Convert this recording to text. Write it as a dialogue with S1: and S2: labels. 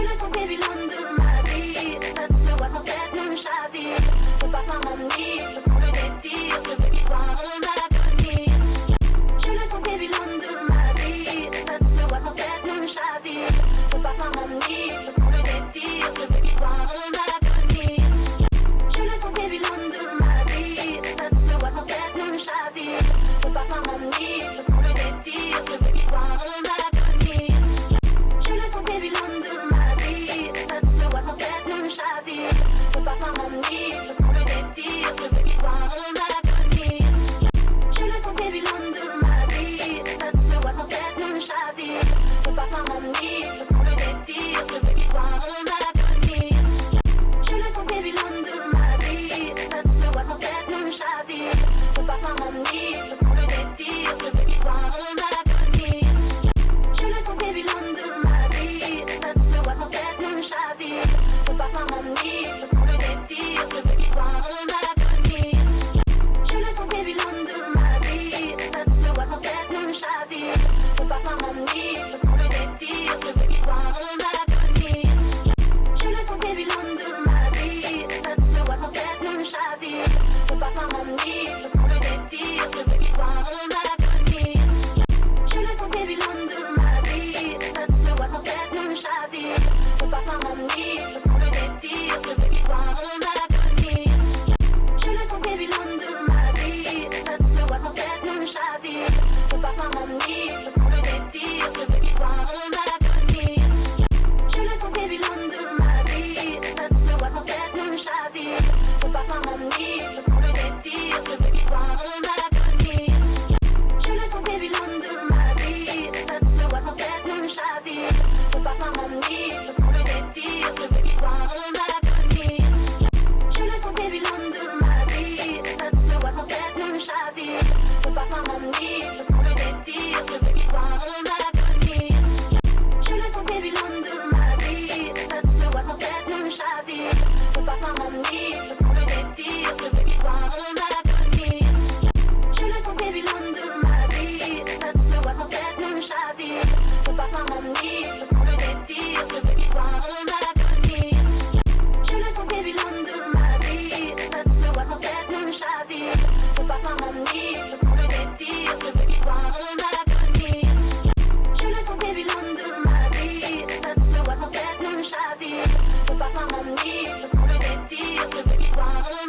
S1: le sens et lui l'homme de ma vie. Sa douce voix sans cesse me chavire. Son parfum m'enivre, je sens le désir. Je veux qu'il soit mon avenir. Je le sens et lui l'homme de ma vie. Sa douce voix sans cesse me chavire. Son parfum m'enivre, je sens le désir. Je veux qu'il soit mon avenir. Je le sens et lui l'homme de ma vie. Sa douce voix sans cesse me chavire. Son parfum m'enivre, je sens le désir. Je veux qu'il soit mon avenir. Je le sens et lui l'homme de ma vie. Sa douce voix sans cesse me chavire. Son parfum m'enivre, je sens le désir. Je veux qu'il soit mon avenir. Je le sens et lui l'homme de ma vie. Sa douce voix sans cesse me chavire. Son parfum m'enivre, je sens le désir. Je veux qu'il soit mon avenir. Je le sens et lui l'homme de ma vie. Sa douce voix sans cesse me chavire. Son parfum m'enivre, je sens le désir. Je veux qu'il soit mon avenir. Je le sens et lui l'homme de ma vie. Sa douce voix sans cesse me chavire. Son parfum m'enivre, je sens le désir. Je veux qu'il soit mon avenir. Je le sens et lui l'homme de ma vie. Sa douce voix sans cesse me chavire. Son parfum m'enivre, je sens le désir. Je veux qu'il soit mon avenir. Je le sens et lui l'homme de ma vie. Sa douce voix sans cesse me chavire. Son parfum m'enivre, je sens le désir. Je veux qu'il soit mon avenir. Je le sens et lui l'homme de ma vie. Sa douce voix sans cesse me chavire. Son parfum m'enivre, je sens le désir. Je veux qu'il soit mon avenir. Je le sens et lui l'homme de ma vie. Sa douce voix sans cesse me chavire. Son parfum m'enivre, je sens le désir. Je veux qu'il soit mon avenir. Je le sens et lui l'homme de ma vie. Sa douce voix sans cesse me chavire. Son parfum m'enivre, je sens le désir. Je veux qu'il soit mon avenir. Je le sens et lui l'homme de ma vie. Sa douce voix sans cesse me chavire. Son parfum m'enivre, je sens le désir. Je veux qu'il soit mon avenir. Je le sens et lui l'homme de ma vie. Sa douce voix sans cesse me chavire. Son parfum m'enivre, je sens le désir. Je veux qu'il soit mon avenir. Je le sens et lui l'homme de ma vie. Sa douce voix sans cesse me chavire. Son parfum m'enivre, je sens le désir. Je veux qu'il soit mon avenir. Je le sens et lui l'homme de ma vie. Sa douce voix sans cesse me chavire. Son parfum m'enivre, je sens le désir. Je veux qu'il soit mon avenir. Je le sens et lui l'homme de ma vie. Sa douce voix sans cesse me chavire. Son parfum m'enivre, je sens le désir. Je veux qu'il soit mon avenir. Je le sens et lui l'homme de ma vie. Sa douce voix sans cesse me chavire. Son parfum m'enivre, je sens le désir. Je veux qu'il soit mon